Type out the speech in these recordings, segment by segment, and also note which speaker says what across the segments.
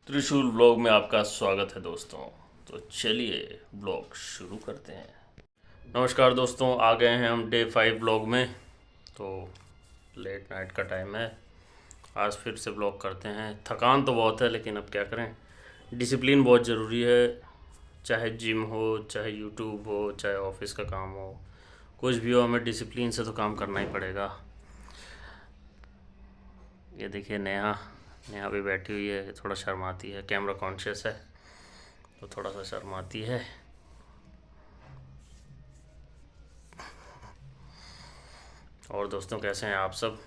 Speaker 1: त्रिशूल ब्लॉग में आपका स्वागत है दोस्तों। तो चलिए ब्लॉग शुरू करते हैं। नमस्कार दोस्तों, आ गए हैं हम डे 5 ब्लॉग में। तो लेट नाइट का टाइम है, आज फिर से ब्लॉग करते हैं। थकान तो बहुत है लेकिन अब क्या करें, डिसिप्लिन बहुत ज़रूरी है। चाहे जिम हो, चाहे यूट्यूब हो, चाहे ऑफिस का काम हो, कुछ भी हो, हमें डिसिप्लिन से तो काम करना ही पड़ेगा। ये देखिए नेहा नेहा भी बैठी हुई है, थोड़ा शर्माती है, कैमरा कॉन्शियस है तो थोड़ा सा शर्माती है। और दोस्तों कैसे हैं आप सब?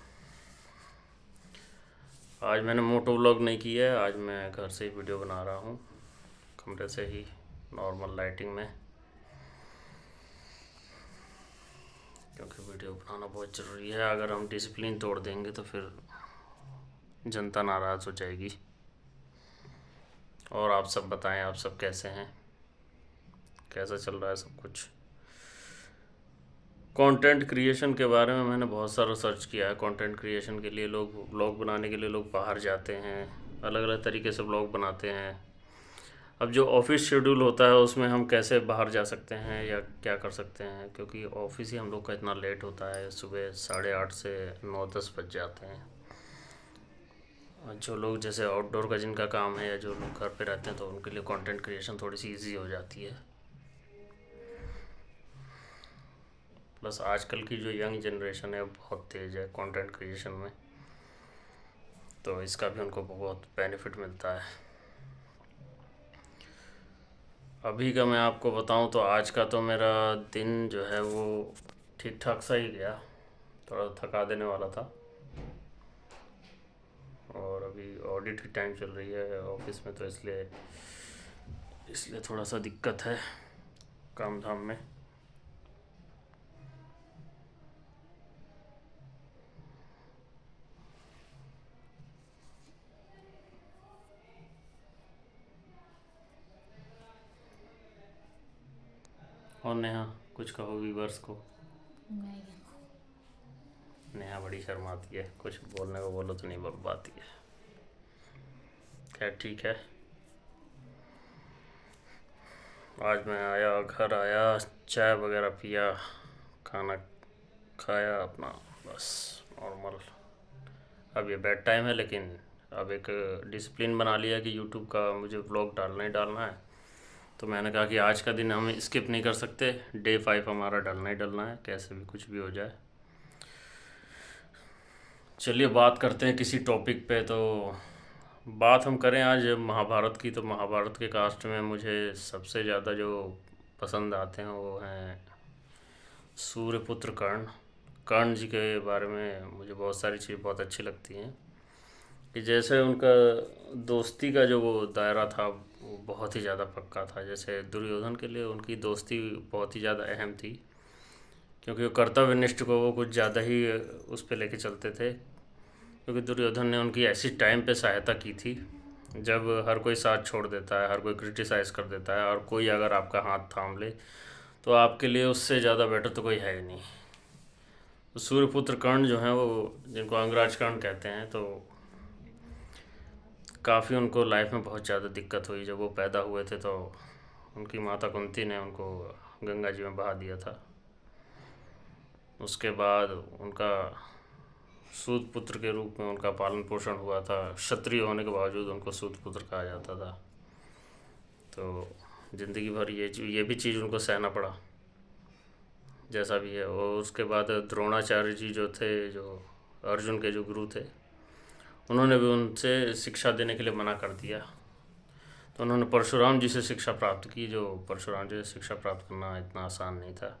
Speaker 1: आज मैंने मोटो व्लॉग नहीं किया है, आज मैं घर से ही वीडियो बना रहा हूँ, कमरे से ही, नॉर्मल लाइटिंग में, क्योंकि वीडियो बनाना बहुत ज़रूरी है। अगर हम डिसिप्लिन तोड़ देंगे तो फिर जनता नाराज़ हो जाएगी। और आप सब बताएं, आप सब कैसे हैं, कैसा चल रहा है सब कुछ? कंटेंट क्रिएशन के बारे में मैंने बहुत सारा सर्च किया है। कंटेंट क्रिएशन के लिए लोग, व्लॉग बनाने के लिए लोग बाहर जाते हैं, अलग अलग तरीके से व्लॉग बनाते हैं। अब जो ऑफिस शेड्यूल होता है उसमें हम कैसे बाहर जा सकते हैं या क्या कर सकते हैं, क्योंकि ऑफिस ही हम लोग का इतना लेट होता है, सुबह 8:30 से 9-10 बज जाते हैं। और जो लोग जैसे आउटडोर का जिनका काम है या जो लोग घर पे रहते हैं तो उनके लिए कंटेंट क्रिएशन थोड़ी सी इजी हो जाती है। प्लस आजकल की जो यंग जनरेशन है बहुत तेज़ है कंटेंट क्रिएशन में, तो इसका भी उनको बहुत बेनिफिट मिलता है। अभी का मैं आपको बताऊं तो आज का तो मेरा दिन जो है वो ठीक ठाक सा ही गया, थोड़ा थका देने वाला था। और अभी ऑडिट की टाइम चल रही है ऑफिस में, तो इसलिए इसलिए थोड़ा सा दिक्कत है काम धाम में। और नेहा कुछ कहो व्यूवर्स को।
Speaker 2: नहीं।
Speaker 1: नेहा बड़ी शर्माती है, कुछ बोलने को बोलो तो नहीं बोल पाती है। खैर ठीक है। आज मैं आया, घर आया, चाय वगैरह पिया, खाना खाया अपना, बस नॉर्मल। अब ये बेड टाइम है, लेकिन अब एक डिसिप्लिन बना लिया कि यूट्यूब का मुझे व्लॉग डालना ही डालना है। तो मैंने कहा कि आज का दिन हम स्किप नहीं कर सकते, डे 5 हमारा डालना ही डालना है, कैसे भी कुछ भी हो जाए। चलिए बात करते हैं किसी टॉपिक पे। तो बात हम करें आज महाभारत की। तो महाभारत के कास्ट में मुझे सबसे ज़्यादा जो पसंद आते हैं वो हैं सूर्यपुत्र कर्ण। कर्ण जी के बारे में मुझे बहुत सारी चीज़ बहुत अच्छी लगती हैं, कि जैसे उनका दोस्ती का जो वो दायरा था वो बहुत ही ज़्यादा पक्का था। जैसे दुर्योधन के लिए उनकी दोस्ती बहुत ही ज़्यादा अहम थी, क्योंकि वो कर्तव्यनिष्ठ को वो कुछ ज़्यादा ही उस पर लेके चलते थे। क्योंकि दुर्योधन ने उनकी ऐसी टाइम पे सहायता की थी जब हर कोई साथ छोड़ देता है, हर कोई क्रिटिसाइज़ कर देता है, और कोई अगर आपका हाथ थाम ले तो आपके लिए उससे ज़्यादा बेटर तो कोई है ही नहीं। तो सूर्यपुत्र कर्ण जो हैं वो, जिनको अंगराज कर्ण कहते हैं, तो काफ़ी उनको लाइफ में बहुत ज़्यादा दिक्कत हुई। जब वो पैदा हुए थे तो उनकी माता कुंती ने उनको गंगा जी में बहा दिया था। उसके बाद उनका सूत पुत्र के रूप में उनका पालन पोषण हुआ था। क्षत्रिय होने के बावजूद उनको सूत पुत्र कहा जाता था। तो ज़िंदगी भर ये भी चीज़ उनको सहना पड़ा, जैसा भी है। और उसके बाद द्रोणाचार्य जी जो थे, जो अर्जुन के जो गुरु थे, उन्होंने भी उनसे शिक्षा देने के लिए मना कर दिया। तो उन्होंने परशुराम जी से शिक्षा प्राप्त की। जो परशुराम जी से शिक्षा प्राप्त करना इतना आसान नहीं था।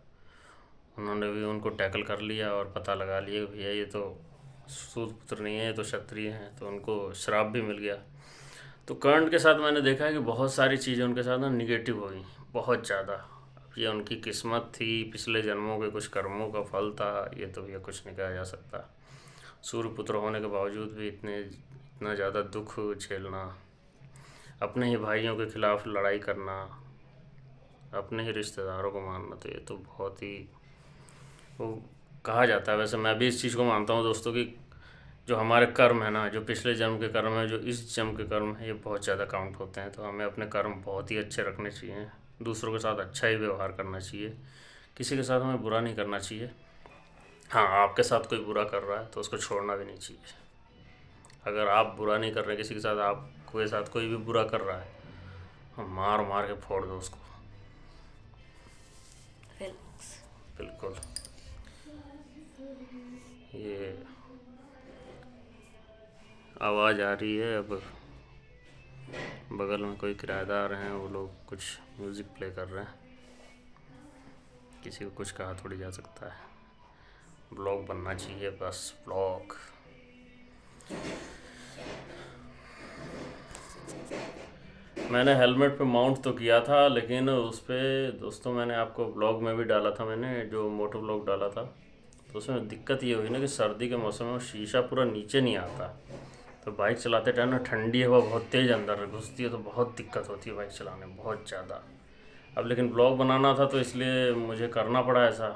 Speaker 1: उन्होंने भी उनको टैकल कर लिया और पता लगा लिया कि भैया ये तो सूत पुत्र नहीं है, ये तो क्षत्रिय हैं, तो उनको श्राप भी मिल गया। तो कर्ण के साथ मैंने देखा है कि बहुत सारी चीज़ें उनके साथ ना निगेटिव हुई, बहुत ज़्यादा। अब ये उनकी किस्मत थी, पिछले जन्मों के कुछ कर्मों का फल था, ये तो भैया कुछ नहीं कहा जा सकता। सूर्यपुत्र होने के बावजूद भी इतना ज़्यादा दुख झेलना, अपने ही भाइयों के खिलाफ लड़ाई करना, अपने ही रिश्तेदारों को मारना, तो ये तो बहुत ही वो कहा जाता है। वैसे मैं भी इस चीज़ को मानता हूँ दोस्तों कि जो हमारे कर्म है ना, जो पिछले जन्म के कर्म है, जो इस जन्म के कर्म है, ये बहुत ज़्यादा काउंट होते हैं। तो हमें अपने कर्म बहुत ही अच्छे रखने चाहिए, दूसरों के साथ अच्छा ही व्यवहार करना चाहिए, किसी के साथ हमें बुरा नहीं करना चाहिए। हाँ, आपके साथ कोई बुरा कर रहा है तो उसको छोड़ना भी नहीं चाहिए। अगर आप बुरा नहीं कर रहे किसी के साथ, आपके साथ कोई भी बुरा कर रहा है, मार मार के फोड़ दो उसको। बिल्कुल। ये आवाज़ आ रही है, अब बगल में कोई किराएदार हैं, वो लोग कुछ म्यूज़िक प्ले कर रहे हैं। किसी को कुछ कहा थोड़ी जा सकता है, ब्लॉग बनना चाहिए बस, ब्लॉग। मैंने हेलमेट पे माउंट तो किया था, लेकिन उस पर दोस्तों मैंने आपको ब्लॉग में भी डाला था, मैंने जो मोटो ब्लॉग डाला था, तो उसमें दिक्कत ये हुई ना कि सर्दी के मौसम में शीशा पूरा नीचे नहीं आता। तो बाइक चलाते टाइम ना ठंडी हवा बहुत तेज़ अंदर घुसती है, तो बहुत दिक्कत होती है बाइक चलाने में, बहुत ज़्यादा। अब लेकिन ब्लॉग बनाना था तो इसलिए मुझे करना पड़ा ऐसा।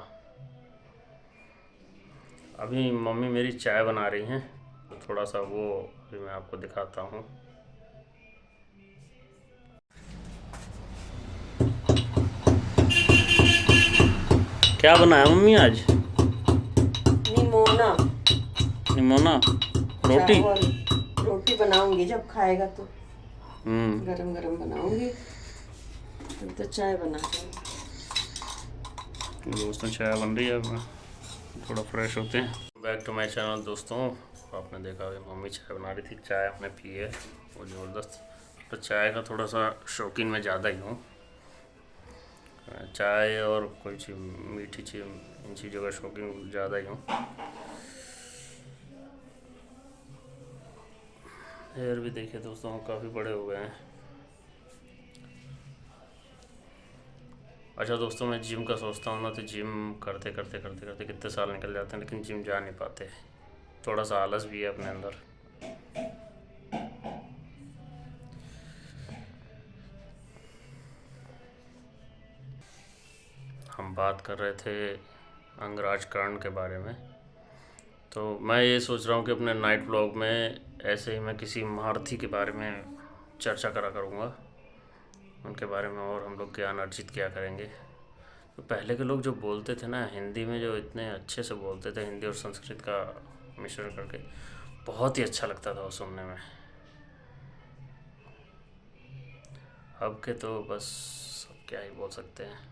Speaker 1: अभी मम्मी मेरी चाय बना रही हैं, तो थोड़ा सा वो अभी मैं आपको दिखाता हूँ। क्या बनाया मम्मी आज?
Speaker 2: निमोना।
Speaker 1: निमोना रोटी।
Speaker 2: रोटी बनाऊंगी जब खाएगा तो गरम गरम बनाऊंगी, तो चाय बना
Speaker 1: दोस्तों चाय बन रही है, अब थोड़ा फ्रेश होते हैं। बैक टू माय चैनल दोस्तों। आपने देखा होगा मम्मी चाय बना रही थी, चाय आपने पी है वो ज़बरदस्त। तो चाय का थोड़ा सा शौकीन मैं ज़्यादा ही हूँ, चाय और कोई चीज़ मीठी चीज़, इन चीज़ों का शौकीन ज़्यादा ही हूँ। हेयर भी देखिए दोस्तों काफ़ी बड़े हो गए हैं। अच्छा दोस्तों, मैं जिम का सोचता हूँ ना, तो जिम करते करते करते करते कितने साल निकल जाते हैं, लेकिन जिम जा नहीं पाते। थोड़ा सा आलस भी है अपने अंदर। हम बात कर रहे थे अंगराज कर्ण के बारे में, तो मैं ये सोच रहा हूँ कि अपने नाइट व्लॉग में ऐसे ही मैं किसी महारथी के बारे में चर्चा करा करूँगा, उनके बारे में और हम लोग ज्ञान अर्जित किया करेंगे। तो पहले के लोग जो बोलते थे ना हिंदी में, जो इतने अच्छे से बोलते थे, हिंदी और संस्कृत का मिश्रण करके, बहुत ही अच्छा लगता था वो सुनने में। अब के तो बस अब क्या ही बोल सकते हैं।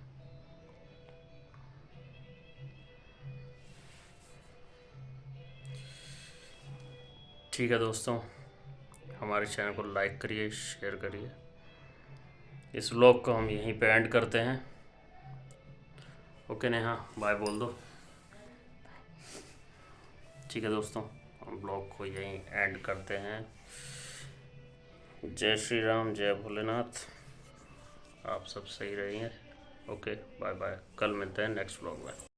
Speaker 1: ठीक है दोस्तों, हमारे चैनल को लाइक करिए, शेयर करिए। इस व्लॉग को हम यहीं पे एंड करते हैं। ओके नेहा, बाय बोल दो। ठीक है दोस्तों, हम ब्लॉग को यहीं एंड करते हैं। जय श्री राम, जय भोलेनाथ। आप सब सही रहिए। ओके बाय बाय, कल मिलते हैं नेक्स्ट ब्लॉग में।